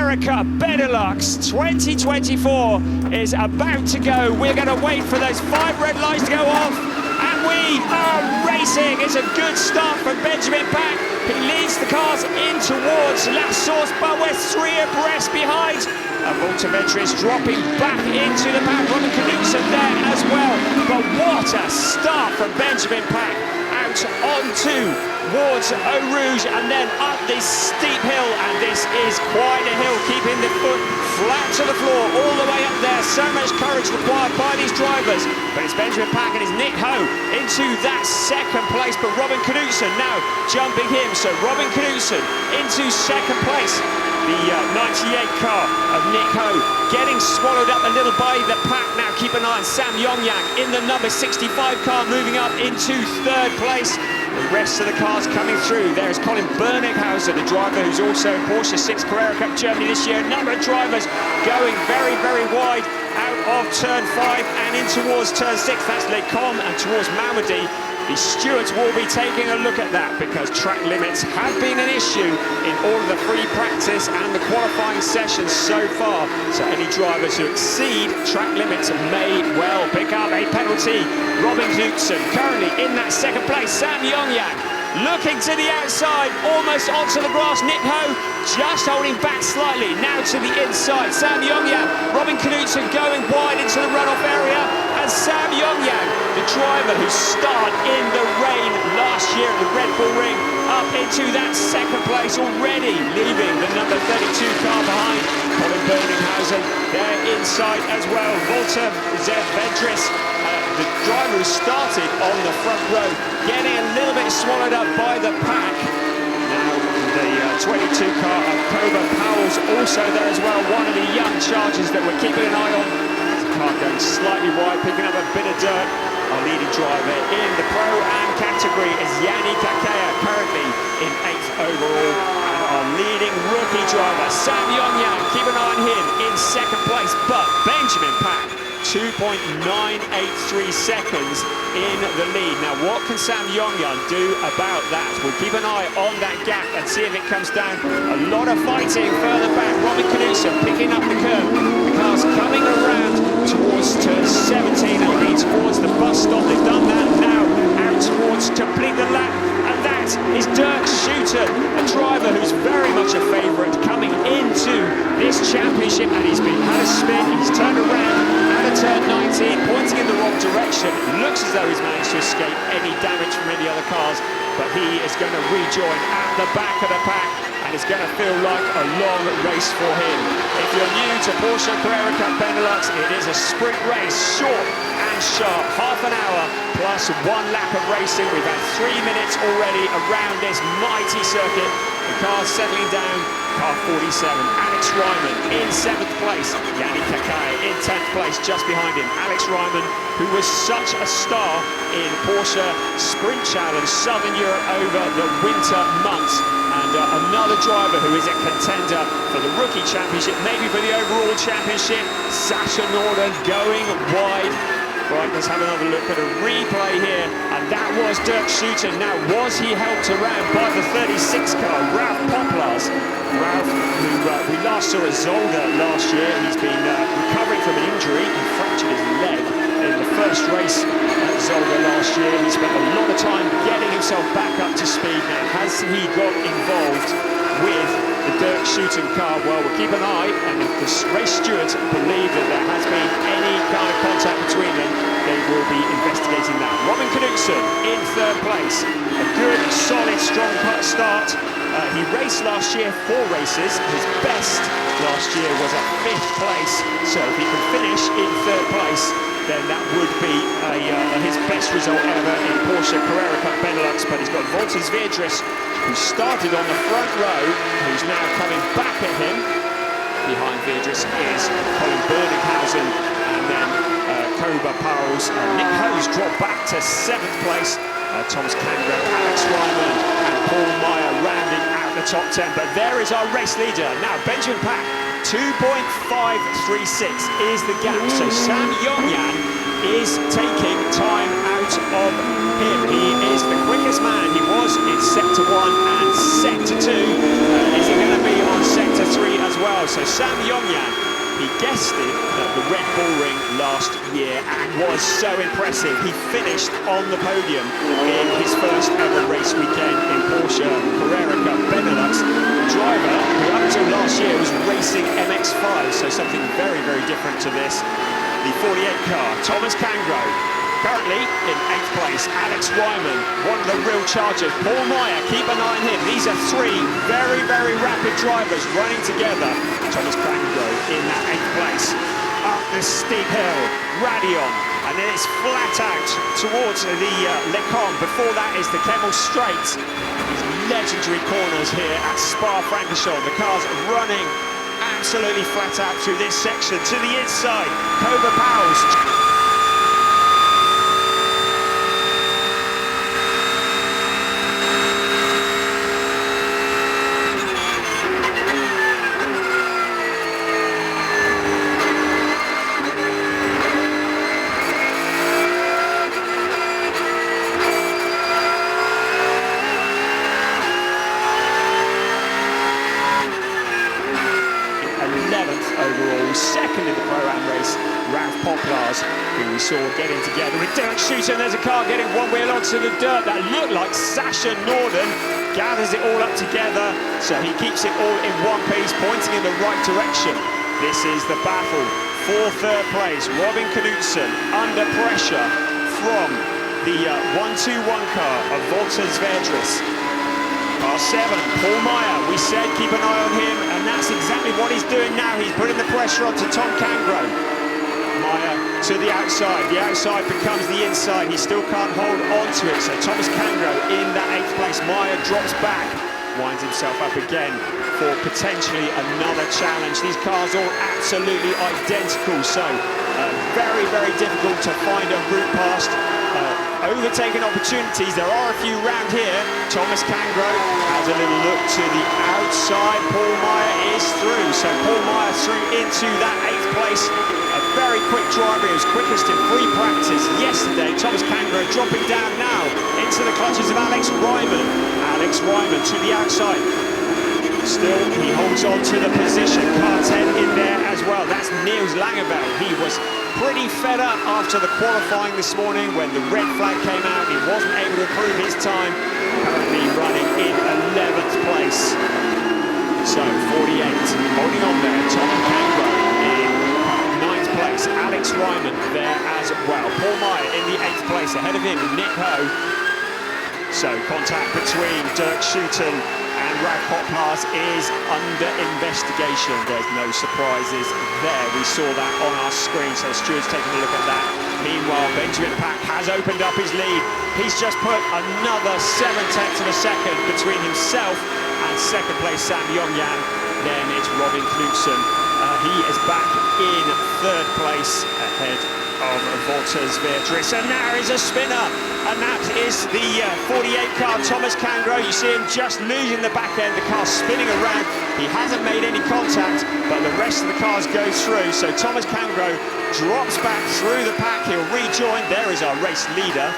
Carrera Cup Benelux 2024 is about to go. We're going to wait for those 5 red lights to go off, and we are racing. It's a good start from Benjamin Pack. He leads the cars in towards last source, but we're 3 abreast behind. Volta-Ventris dropping back into the pack. Robin Knudsen there as well. But what a start from Benjamin Pack. Out onto towards Eau Rouge and then up this steep hill, and this is quite a hill, keeping the foot flat to the floor all the way up there. So much courage required by these drivers, but it's Benjamin Pack and it's Nick Ho into that 2nd place, but Robin Knudsen now jumping him, so Robin Knudsen into 2nd place. The 98 car of Nick Ho getting swallowed up a little by the pack. Now keep an eye on Sam Yongyang in the number 65 car, moving up into 3rd place. The rest of the cars coming through. There's Colin Bernighauser, the driver who's also in Porsche 6 Carrera Cup Germany this year. A number of drivers going very, very wide out of turn 5 and in towards turn 6. That's Lecombe and towards Malmedy. The stewards will be taking a look at that because track limits have been an issue in all of the free practice and the qualifying sessions so far. So any drivers who exceed track limits may well pick up a penalty. Robin Knudsen currently in that 2nd place. Sam Yongyang looking to the outside, almost onto the grass. Nick Ho just holding back slightly, now to the inside. Sam Yongyang, Robin Knudsen going wide into the runoff area, and Sam Yongyang, the driver who starred in the rain last year at the Red Bull Ring, up into that 2nd place already, leaving the number 32 car behind. Colin Bernighausen there inside as well. Volta-Ventris, the driver who started on the front row, getting a little bit swallowed up by the pack. Now the 22 car of Cobra Powell's also there as well, one of the young chargers that we're keeping an eye on. The car going slightly wide, picking up a bit of dirt. Our leading driver in the Pro Am category is Yanni Kakea, currently in 8th overall. And our leading rookie driver, Sam Yongyang, keep an eye on him in 2nd place. But Benjamin Pack, 2.983 seconds in the lead. Now what can Sam Yongyang do about that? We'll keep an eye on that gap and see if it comes down. A lot of fighting further back. Robin Knudsen picking up the curve. The car's coming around towards turn 17 and lead towards the bus stop. They've done that now, out towards complete the lap, and that is Dirk Schuiten, a driver who's very much a favourite coming into this championship, and he's had a spin, he's turned around out of turn 19, pointing in the wrong direction. It looks as though he's managed to escape any damage from any other cars, but he is going to rejoin at the back of the pack, and it's going to feel like a long race for him. If you're new to Porsche Carrera Cup Benelux, it is a sprint race, short and sharp, half an hour plus 1 lap of racing. We've had 3 minutes already around this mighty circuit. The car's settling down, car 47. Alex Ryman in 7th place. Yanni Kakea in 10th place, just behind him. Alex Ryman, who was such a star in Porsche Sprint Challenge Southern Europe over the winter months. And another driver who is a contender for the Rookie Championship, maybe for the overall championship, Sasha Norden going wide. Right, let's have another look at a replay here, and that was Dirk Schuiten. Now, was he helped around by the 36 car, Ralph Poplars? Ralph, who we last saw at Zolder last year. He's been recovering from an injury. He fractured his leg in the first race at Zolder last year. He spent a lot of time getting himself back up to speed. Now, has he got involved with the Dirk Schuiten car? Well, we'll keep an eye, and if the race stewards believe that there has been any kind of contact between them, they will be investigating that. Robin Knudsen in 3rd place. A good, solid, strong start. He raced last year 4 races. His best last year was a 5th place. So if he can finish in 3rd place, then that would be his best result ever in Porsche Carrera Cup Benelux. But he's got Volta-Ventris, who started on the front row, who's now coming back at him. Behind Ventris is Colin Bernighausen, and then Cobra Powell's Nick Ho's dropped back to 7th place. Thomas Kanga, Alex Ryman and Paul Meyer rounding out the top 10. But there is our race leader. Now Benjamin Pack, 2.536 is the gap. So Sam Yongyang is taking time out note of him. He is the quickest man. He was in sector 1 and sector 2. Is he going to be on sector 3 as well? So Sam Yongyan, he guessed it at the Red Bull Ring last year and was so impressive. He finished on the podium in his first ever race weekend in Porsche Carrera Cup Benelux. A driver who up until last year was racing MX-5, so something very, very different to this. The 48 car, Thomas Cangro, currently in 8th place. Alex Ryman, one of the real chargers. Paul Meyer, keep an eye on him. These are 3 very, very rapid drivers running together. Thomas Cangro in that 8th place. Up this steep hill, Radion, and then it's flat out towards the Lecom. Before that is the Kemmel Straight. These legendary corners here at Spa-Francorchamps. The car's running absolutely flat out through this section to the inside. Cobra Powell's. 11th overall, second in the Pro-Am race, Ralph Poplars, who we saw getting together with Dirk Schuiten. There's a car getting one wheel onto the dirt. That looked like Sasha Norden gathers it all up together, so he keeps it all in one piece, pointing in the right direction. This is the battle for third place. Robin Knudsen under pressure from the 121 car of Volters Verdris. Car 7, Paul Meyer, we said keep an eye on him, and that's exactly what he's doing now. He's putting the pressure onto Tom Cangro. Meyer to the outside becomes the inside. He still can't hold on to it, so Thomas Cangro in that 8th place. Meyer drops back, winds himself up again for potentially another challenge. These cars all absolutely identical, so very, very difficult to find a route past. Overtaking opportunities, there are a few round here. Thomas Cangro has a little look to the outside. Paul Meyer is through, so Paul Meyer through into that 8th place. A very quick driver, he was quickest in free practice yesterday. Thomas Cangro dropping down now into the clutches of Alex Ryman. Alex Ryman to the outside. Still, he holds on to the position. Car 10 in there as well. That's Niels Langeveld. He was pretty fed up after the qualifying this morning when the red flag came out. He wasn't able to improve his time. Currently running in 11th place. So 48, holding on there. Tom Cangro in 9th place. Alex Ryman there as well. Paul Meyer in the 8th place. Ahead of him, Nick Ho. So contact between Dirk Schuiten and Ralph Poplars is under investigation. There's no surprises there. We saw that on our screen, so Stuart's taking a look at that. Meanwhile, Benjamin Pack has opened up his lead. He's just put another 7/10 of a second between himself and second place Sam Yongyan. Then it's Robin Knudsen. He is back in 3rd place ahead of Volters Verdris. And now is a spinner, and that is the 48 car, Thomas Cangro. You see him just losing the back end, the car spinning around. He hasn't made any contact, but the rest of the cars go through. So Thomas Cangro drops back through the pack. He'll rejoin. There is our race leader.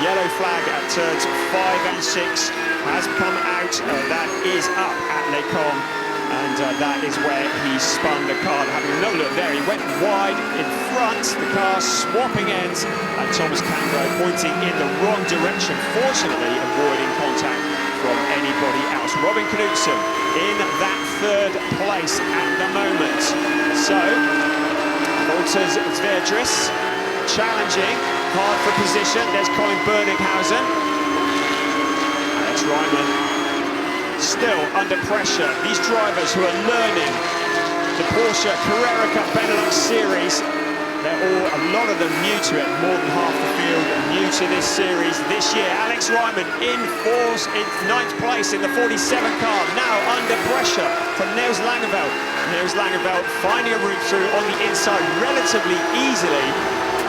Yellow flag at turns 5 and 6 has come out. That is up at Lecom. And that is where he spun the car. Having another look there, he went wide in front, the car swapping ends, and Thomas Cangro pointing in the wrong direction, fortunately avoiding contact from anybody else. Robin Knudsen in that 3rd place at the moment. So, Volters Verdris challenging, hard for position. There's Colin Berninghausen. Alex Ryman still under pressure. These drivers who are learning the Porsche Carrera Cup Benelux series, they're all, a lot of them new to it, more than half the field new to this series this year. Alex Ryman in 9th place in the 47 car, now under pressure from Niels Langeveld. Niels Langeveld finding a route through on the inside relatively easily.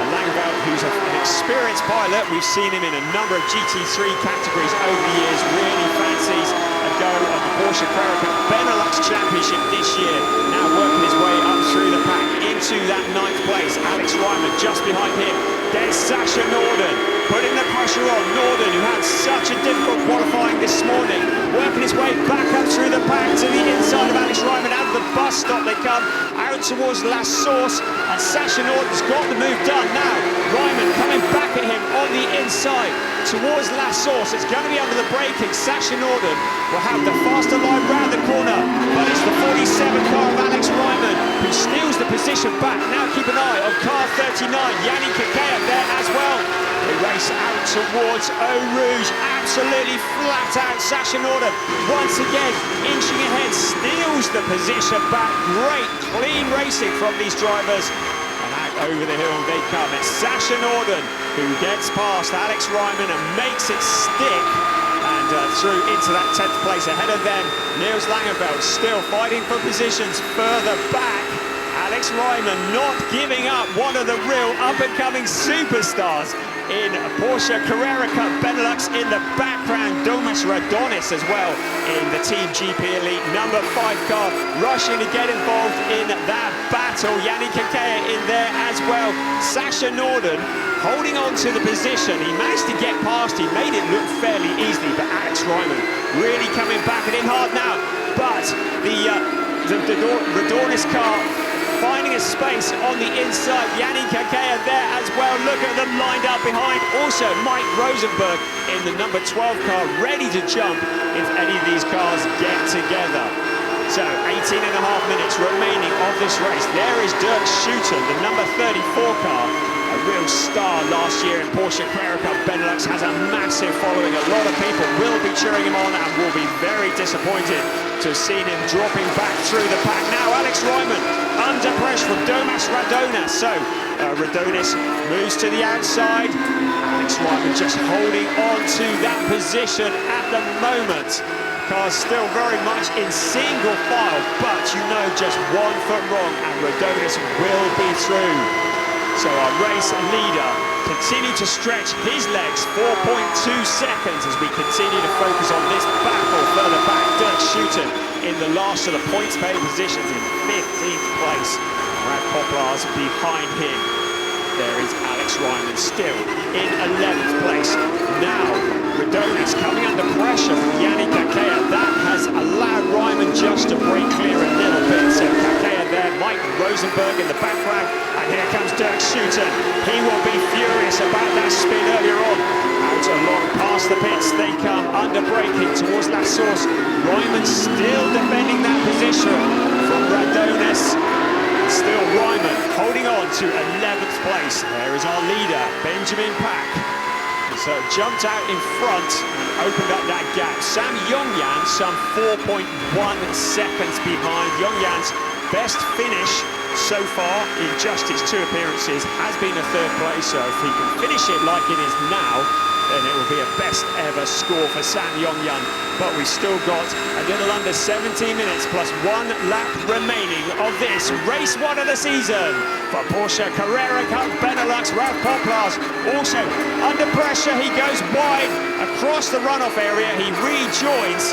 And Langeveld, who's an experienced pilot, we've seen him in a number of GT3 categories over the years, really fancies a go at the Porsche Carrera Cup Benelux Championship this year. Now working his way up through the pack into that 9th place. Alex Ryman just behind him. against Sasha Norden, putting the pressure on. Norden, who had such a difficult qualifying this morning, working his way back up through the pack to the inside of Alex Ryman. Out of the bus stop they come, out towards La Source, and Sasha Norden's got the move done now. Ryman coming back at him on the inside towards La Source. It's going to be under the braking. Sasha Norden will have the faster line round the corner, but it's the 47 car of Alex Ryman who steals the position back. Now keep an eye on car 39, Yannick Kakea there as well. They race out towards Eau Rouge, absolutely flat out. Sasha Norden once again inching ahead, steals the position back. Great clean racing from these drivers. And out over the hill they come. It's Sasha Norden who gets past Alex Ryman and makes it stick. And through into that 10th place ahead of them. Niels Langenveld still fighting for positions further back. Alex Ryman not giving up, one of the real up-and-coming superstars in Porsche Carrera Cup Benelux. In the background, Domas Radonis as well in the Team GP Elite number 5 car, rushing to get involved in that battle. Yannick Kakea in there as well. Sasha Norden holding on to the position. He managed to get past, he made it look fairly easily, but Alex Ryman really coming back and in hard now. But the Radonis car finding a space on the inside. Yannick Kakea there as well. Look at them lined up behind. Also Mike Rosenberg in the number 12 car, ready to jump if any of these cars get together. So 18.5 minutes remaining of this race. There is Dirk Schutten, the number 34 car, a real star last year in Porsche Carrera Cup Benelux, has a massive following. A lot of people will be cheering him on and will be very disappointed to have seen him dropping back through the pack. Now Alex Ryman under pressure from Domas Radonis. So Radonis moves to the outside. Alex Ryman just holding on to that position at the moment. Car's still very much in single file, but you know just 1 foot wrong and Radonis will be through. So our race leader continued to stretch his legs, 4.2 seconds as we continue to focus on this battle further back. Dirk Schutten in the last of the points pay positions in 15th place. Brad Poplar's behind him. There is Alex Ryman still in 11th place. Now Radonis coming under pressure from Yannick Kakea. That has allowed Ryman just to break clear a little bit. So Kakea there, Mike Rosenberg in the background, and here comes Dirk Schutten. He will be furious about that spin earlier on. Out along past the pits they come, under braking towards La Source. Ryman still defending that position from Radonis. Still Ryman holding on to 11th place. There is our leader, Benjamin Pack. So jumped out in front and opened up that gap. Sam Yongyan some 4.1 seconds behind. Yongyan's best finish so far in just his 2 appearances has been a 3rd place. So if he can finish it like it is now, then it will be a best ever score for Sam Yongyan. But we've still got a little under 17 minutes plus 1 lap remaining of this race 1 of the season for Porsche Carrera Cup Benelux. Ralph Poplar's also under pressure. He goes wide across the runoff area. He rejoins.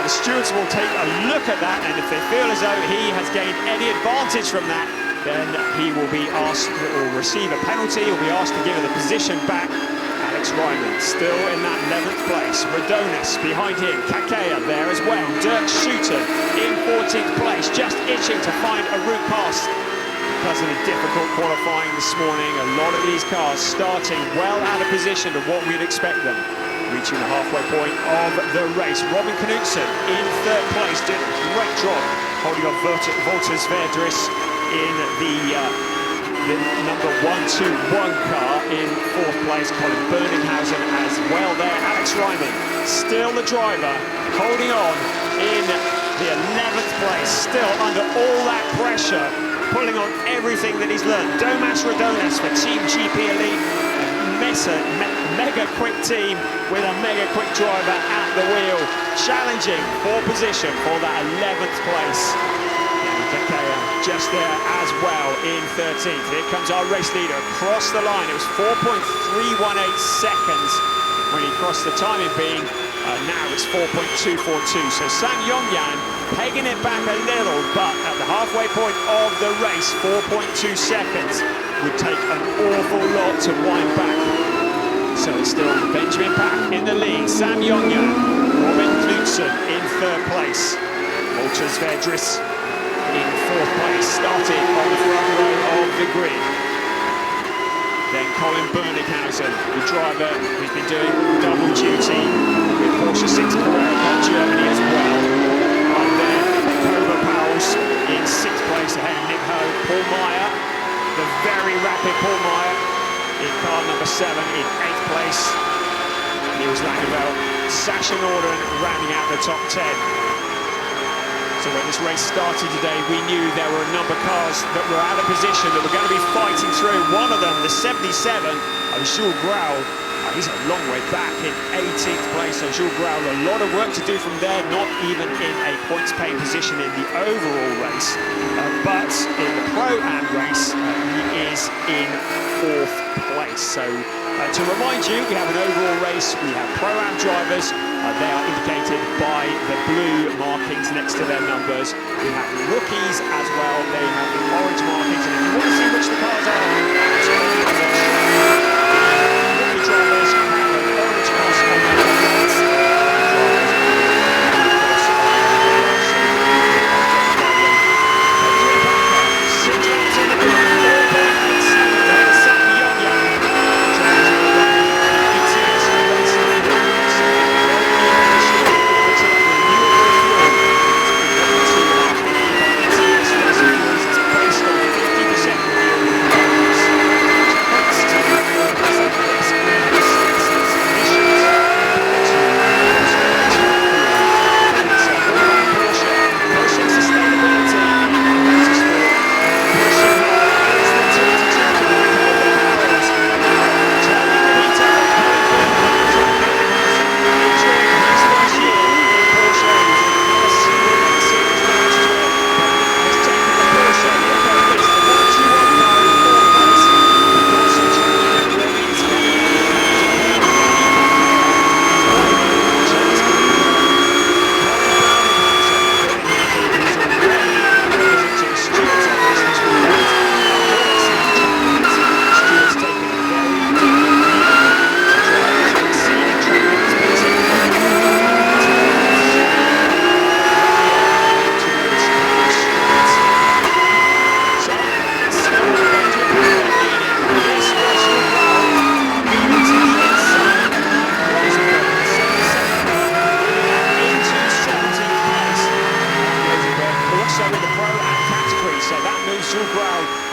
The stewards will take a look at that, and if they feel as though he has gained any advantage from that, then he will be asked or receive a penalty. He'll be asked to give the position back. Alex Ryman still in that 11th place. Radonis behind him. Kakea there as well. Dirk Schutten in 14th place, just itching to find a route past. Because of the difficult qualifying this morning, a lot of these cars starting well out of position to what we'd expect them. Reaching the halfway point of the race. Robin Knudsen in 3rd place, did a great job holding on Wolters Verdris in the number 121 car. In 4th place, Colin Berninghausen as well there. Alex Ryman, still the driver, holding on in the 11th place, still under all that pressure, pulling on everything that he's learned. Domas Radonis for Team GP Elite. Mega quick team with a mega quick driver at the wheel, challenging for position for that 11th place. Kakea just there as well in 13th. Here comes our race leader across the line. It was 4.318 seconds when he crossed the timing being. Now it's 4.242. So Sam Yongyan pegging it back a little, but at the halfway point of the race, 4.2 seconds. would take an awful lot to wind back. So it's still Benjamin Pack in the lead, Sam Yongyang, Robin Knudsen in third place, Walter Svedris in fourth place, starting on the front row of the grid. Then Colin Bernighausen, the driver who's been doing double duty with Porsche 6 Carrera in Germany as well. And then Cobra Powles in sixth place ahead of Nick Ho. Paul Meyer, the very rapid Paul Meyer, in car number 7 in 8th place. Niels Langeveld, Sasha Norden rounding out the top 10. So when this race started today, we knew there were a number of cars that were out of position that were going to be fighting through. One of them, the 77, Jules Grau, he's a long way back in 18th place. So Jules Grau, a lot of work to do from there, not even in a points-paying position in the overall race. But in the Pro-Am race, he is in 4th place. So to remind you, we have an overall race, we have Pro-Am drivers, they are indicated by the blue markings next to their numbers. We have rookies as well, they have the orange markings, and if you want to see which the cars are, rookie drivers have an orange cross on their numbers.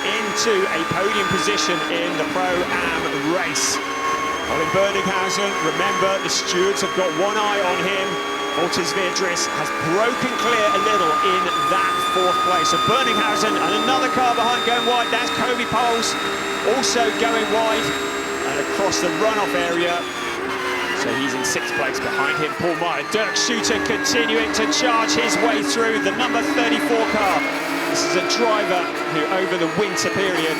Into a podium position in the Pro-Am race. Colin Bernighausen, remember the stewards have got one eye on him. Walter Svedris has broken clear a little in that 4th place. So Bernighausen and another car behind going wide, that's Kobe Powles also going wide and across the runoff area. So he's in 6th place, behind him Paul Meyer. Dirk Schutter continuing to charge his way through the number 34 car. This is a driver who, over the winter period,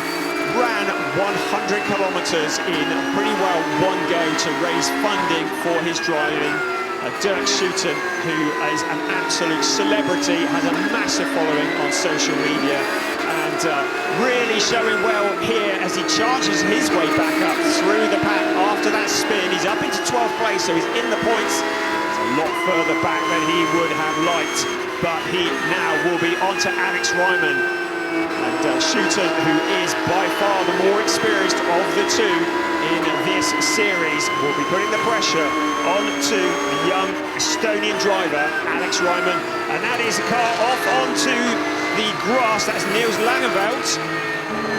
ran 100 kilometres in pretty well one go to raise funding for his driving. Dirk Schutter, who is an absolute celebrity, has a massive following on social media, and really showing well here as he charges his way back up through the pack after that spin. He's up into 12th place, so he's in the points. It's a lot further back than he would have liked, but he now will be on to Alex Ryman. And Schutter, who is by far the more experienced of the two in this series, will be putting the pressure onto the young Estonian driver, Alex Ryman. And that is a car off onto the grass. That's Niels Langeveld.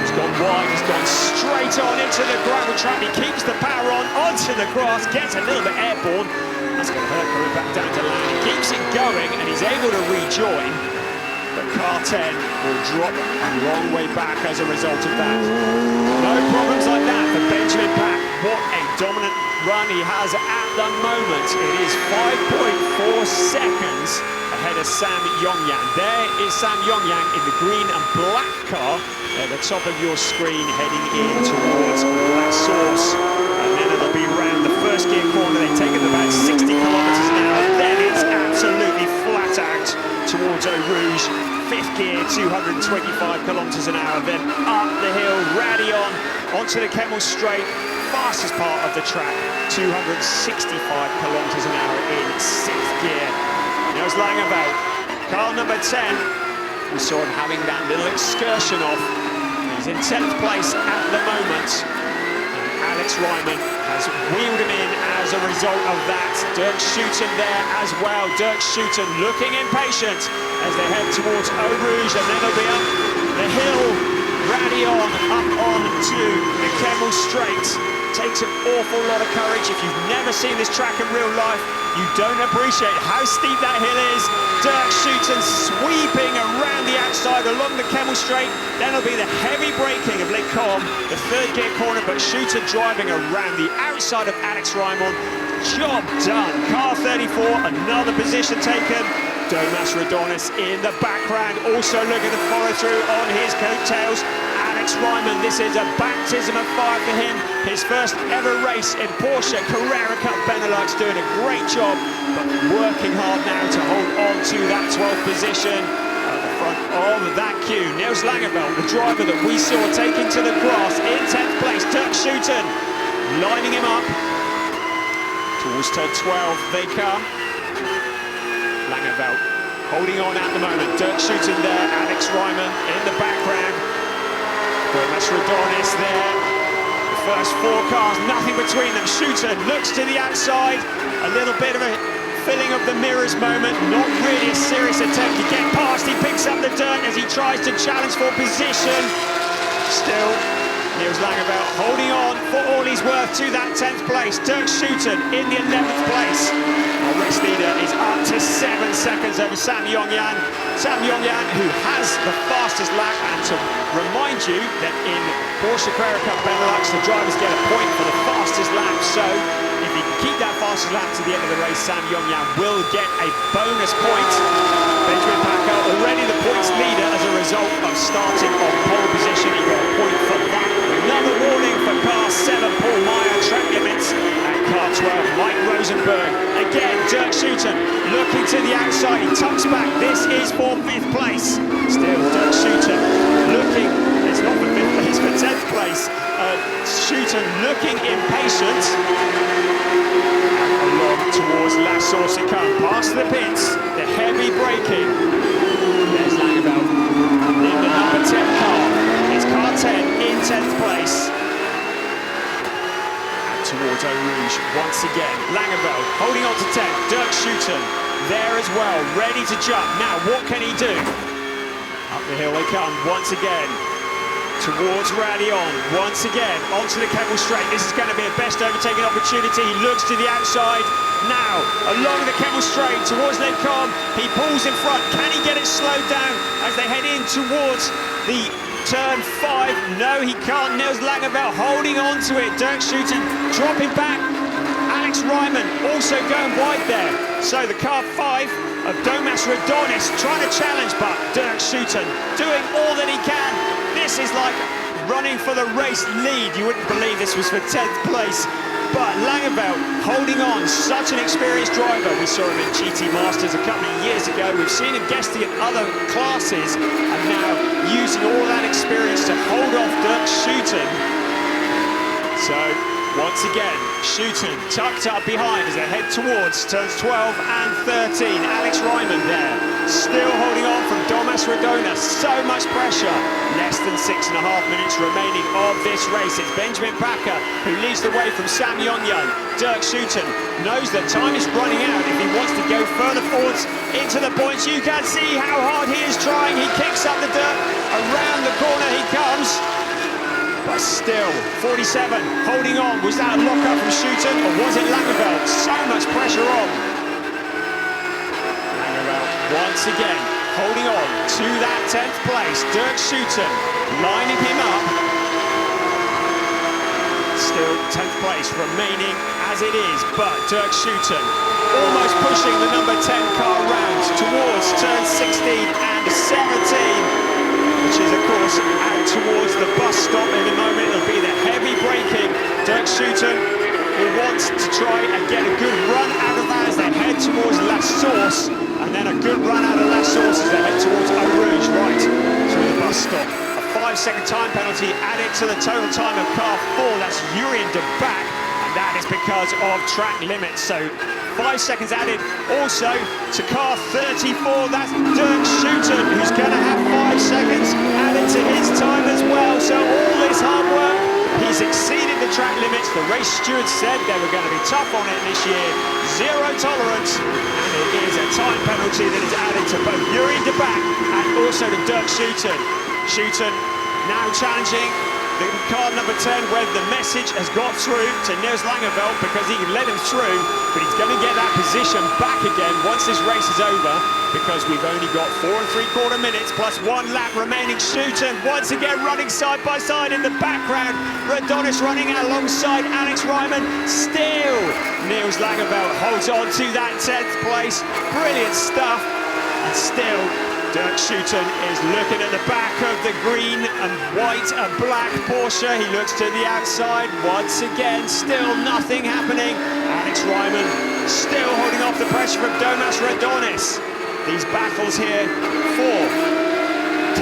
He's gone wide, he's gone straight on into the gravel trap. He keeps the power on onto the grass, gets a little bit airborne. That's going to hurt coming back down to land. He keeps it going and he's able to rejoin. But car 10 will drop a long way back as a result of that. No problems like that for Benjamin Pack. What a dominant run he has at the moment. It is 5.4 seconds ahead of Sam Yongyang. There is Sam Yongyang in the green and black car at the top of your screen, heading in towards La Source. And then it'll be round the first gear corner. They take it about 60 kilometres an hour. Then it's absolutely flat out towards Eau Rouge. fifth gear, 225 kilometers an hour, then up the hill, rally on, onto the Kemmel Straight, fastest part of the track, 265 kilometers an hour in sixth gear. Niels Langeveldt, car number 10, we saw him having that little excursion off. He's in 10th place at the moment. And Alex Ryman has wheeled him in as a result of that. Dirk Schouten there as well. Dirk Schouten looking impatient as they head towards Eau Rouge, and then they'll be up the hill, rally on, up on to the Kemmel Straight. Takes an awful lot of courage. If you've never seen this track in real life, you don't appreciate how steep that hill is. Dirk Schouten sweeping around the outside along the Kemmel Straight. Then it'll be the heavy braking of Les Combes, the third gear corner, but Schouten driving around the outside of Alex Ryman. Job done. Car 34, another position taken. Domas Radonis in the background, also looking to follow through on his coattails. Alex Ryman, this is a baptism of fire for him. His first ever race in Porsche Carrera Cup Benelux, doing a great job, but working hard now to hold on to that 12th position at the front of that queue. Niels Langeveldt, the driver that we saw taking to the grass in 10th place. Dirk Schouten lining him up. Towards turn 12 they come. Langeveldt holding on at the moment. Dirk Schouten there, Alex Ryman in the background. Domas Radonis there. The first four cars, nothing between them. Schouten looks to the outside. A little bit of a filling of the mirrors moment. Not really a serious attempt to get past. He picks up the dirt as he tries to challenge for position. Still, Niels Langeveldt holding on for all he's worth to that 10th place. Dirk Schouten in the 11th place. Our race leader is up to 7 seconds over Sam Yongyan. Sam Yongyan, who has the fastest lap, and to remind you that in Porsche Carrera Cup Benelux, the drivers get a point for the fastest lap. So if he can keep that fastest lap to the end of the race, Sam Yongyan will get a bonus point. Benjamin Packer, already the points leader as a result of starting on pole position. He got a point for that. Another warning for car 7, Paul Meyer, track limits, and car 12, Mike Rosenberg. Again, Dirk Schouten looking to the outside, he tucks back. This is for 5th place. Still, Dirk Schouten looking, it's not for 5th place, for 10th place. Schouten looking impatient. And along towards La Source it comes, past the pits, the heavy braking. There's Langeveldt in the number 10 car. It's car 10 in 10th place. And towards Eau Rouge once again. Langeveldt holding on to 10th. Dirk Schouten there as well, ready to jump. Now, what can he do? Up the hill they come once again. Towards Rally on, once again, onto the Kemmel Straight. This is going to be a best overtaking opportunity. He looks to the outside. Now, along the Kemmel Straight, towards Les Combes. He pulls in front. Can he get it slowed down as they head in towards the turn 5? No, he can't. Niels Langeveldt holding on to it. Dirk Schouten dropping back. Alex Ryman also going wide there. So the car 5 of Domas Radonis trying to challenge, but Dirk Schouten doing all that he can. This is like running for the race lead. You wouldn't believe this was for 10th place. But Langeveldt holding on, such an experienced driver. We saw him in GT Masters a couple of years ago. We've seen him guesting in other classes, and now using all that experience to hold off Dirk Schouten. So, once again, Schouten tucked up behind as they head towards turns 12 and 13. Alex Ryman there, still holding on from Domas Radonis. So much pressure. Less than 6.5 minutes remaining of this race. It's Benjamin Packer who leads the way from Sam Yongyan. Dirk Schouten knows that time is running out if he wants to go further forwards into the points. You can see how hard he is trying. He kicks up the dirt. Around the corner he comes. But still, 47, holding on. Was that a lock-up from Schouten, or was it Langeveldt? So much pressure on. Langeveldt, once again, holding on to that 10th place. Dirk Schouten lining him up. Still 10th place remaining as it is, but Dirk Schouten almost pushing the number 10 car round towards turn 16 and 17. Which is, of course, out towards the bus stop in a moment. It'll be the heavy braking. Dirk Schouten will want to try and get a good run out of that as they head towards La Source, and then a good run out of La Source as they head towards Eau Rouge. 5-second time penalty added to the total time of car 4. That's Jurien de Back, and that is because of track limits. So 5 seconds added also to car 34. That's Dirk Schuiten, who's going to have 5 seconds added to his time as well. So all this hard work, he's exceeded the track limits. The race stewards said they were going to be tough on it this year. Zero tolerance, and it is a time penalty that is added to both Jurien de Back and also to Dirk Schuiten. Schuiten now challenging the car number 10, where the message has got through to Niels Langeveld because he can let him through, but he's going to get that position back again once this race is over, because we've only got 4 3/4 minutes plus 1 lap remaining. Schuiten once again running side by side in the background. Redonis running alongside Alex Ryman. Still, Niels Langeveld holds on to that 10th place. Brilliant stuff. And still, Dirk Schuiten is looking at the back of the green and white and black Porsche. He looks to the outside once again, still nothing happening. Alex Ryman still holding off the pressure from Domas Redonis. These battles here for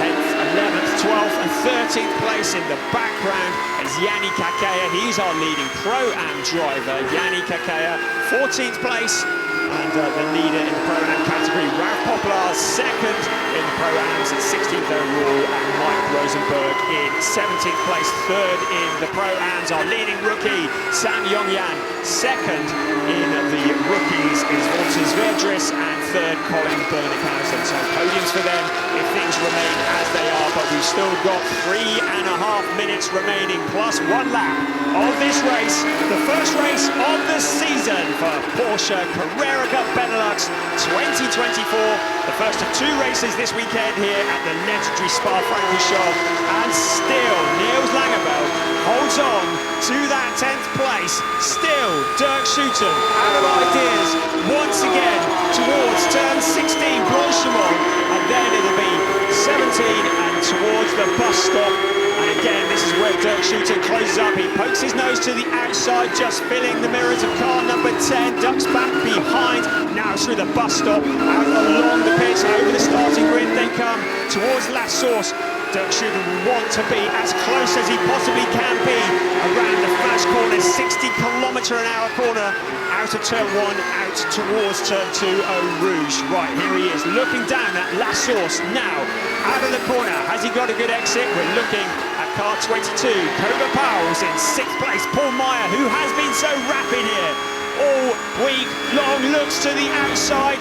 10th, 11th, 12th and 13th place in the background is Yanni Kakea. He's our leading Pro-Am driver. Yanni Kakea, 14th place. And the leader in the Pro-Am category, Ralph Poplar, second in the Pro-Ams at 16th overall, and Mike Rosenberg in 17th place, third in the Pro-Ams. Our leading rookie, Sam Yongyan, second in the rookies is Walters Verdris, and third, Colin Bernickhausen. So podiums for them if things remain as they are, but we've still got 3.5 minutes remaining, plus 1 lap of this race, the first race of the season for Porsche Carrera Cup Benelux 2024. The first of 2 races this weekend here at the legendary Spa-Francorchamps, and still Niels Langeveld holds on to that 10th place. Still Dirk Schuiten out of ideas once again towards turn 16 Blanchimont, and then it'll be 17 and towards the bus stop. And again, this is where Dirk Schuiten closes up. He pokes his nose to the outside, just filling the mirrors of car number 10. Ducks back behind, now through the bus stop, out along the pits, over the starting grid. They come towards La Source. Dirk Schuiten will want to be as close as he possibly can be around the first corner, 60km/h corner, out of turn 1, out towards turn 2, Eau Rouge. Right, here he is, looking down at La Source now, out of the corner. Has he got a good exit? We're looking at car 22, Koba Powell's in 6th place. Paul Meyer, who has been so rapid here all week long, looks to the outside.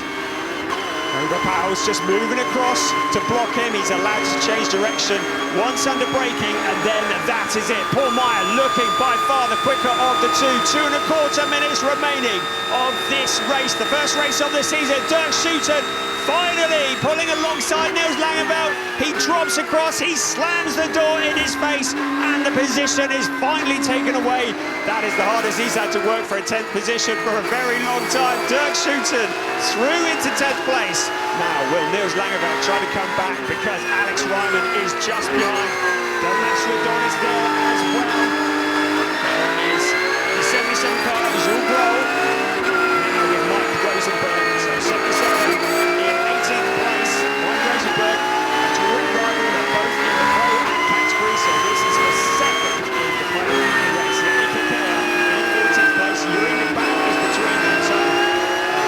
Koba Powell's just moving across to block him. He's allowed to change direction once under braking, and then that is it. Paul Meyer looking by far the quicker of the 2. 2.25 minutes remaining of this race, the first race of the season. Dirk Schuiten finally pulling alongside Niels Langeveld. He drops across, he slams the door in his face, and the position is finally taken away. That is the hardest he's had to work for a 10th position for a very long time. Dirk Schuiten through into 10th place. Now, will Niels Langeveld try to come back, because Alex Ryman is just behind. Domas Redonis there as well. There is the 77 car, Jules Grohl. Now with Mike Rosenberg, so 77 in 18th place. Mike Rosenberg and Jules Grohl are both in the Pro-Am category, so this is the second in the Pro-Am race. Yanni Kakea in 14th place. Jurien de Back is between them. So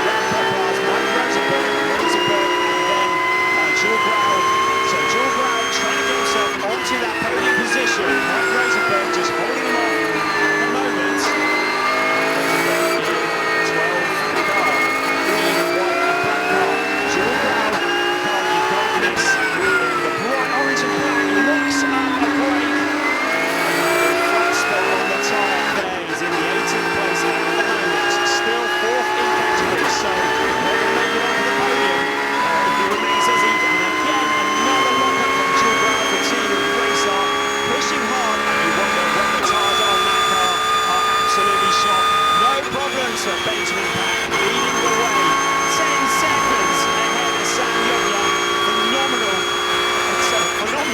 Ralph Poplar's Mike Rosenberg, and then Jules Grohl. So Jules Grohl trying to get himself onto that podium position. Mike Rosenberg just holding him off at the moment. Rosenberg in 12th car, green, white and black car. Jules Grohl, you've got this in the bright orange and black, locks up a brake. Flat spot on the tyre there. He's in the 18th place at the moment. Still 4th in category, so not going to make it onto the podium if he remains as he. And again, another lockup from Jules Grohl. The team of race are pushing hard, and you wonder what the tyres on that car are absolutely shot. No problems for Benjamin Pack, leading the way. 10 seconds ahead of Sam Yongyan. Phenomenal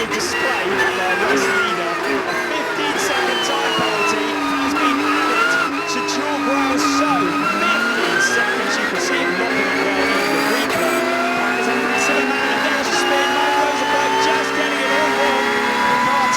display of our race leader. A 15-second time penalty has been added to Jules Grohl. So 15 seconds, you can see him locking it there in the replay. That is a massive amount, and there's a spin. Mike Rosenberg just getting it all wrong. The car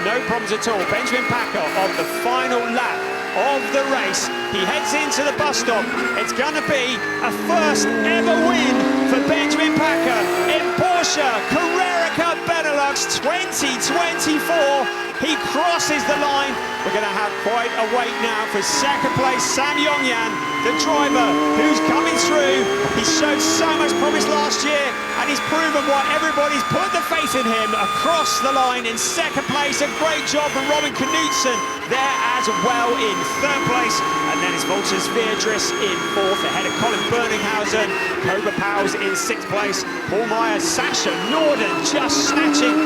no problems at all. Benjamin Packer on the final lap of the race. He heads into the bus stop. It's going to be a first ever win for Benjamin Packer in Porsche Carrera Cup Benelux 2024. He crosses the line. We're going to have quite a wait now for second place, Sam Yongyan, the driver who's coming through. He showed so much promise last year, and he's proven why everybody's put the faith in him across the line in second place. A great job from Robin Knudsen there as well in third place. And then it's Wolters Veerdris in fourth, ahead of Colin Berninghausen. Cobra Powell's in sixth place. Paul Meyer, Sasha Norden just snatching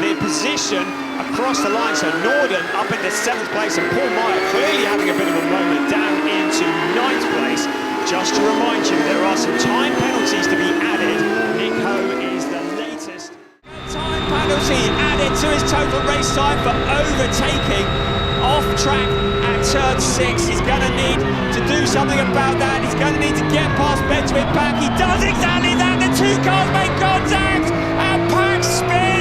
the position across the line. So Norden up into seventh place, and Paul Meyer clearly having a bit of a moment down into ninth place. Just to remind you, there are some time penalties to be added. Nick Ho is the latest. Time penalty added to his total race time for overtaking off track at turn 6. He's going to need to do something about that. He's going to need to get past Benjamin Pack. He does exactly that. The two cars make contact, and Pack spins.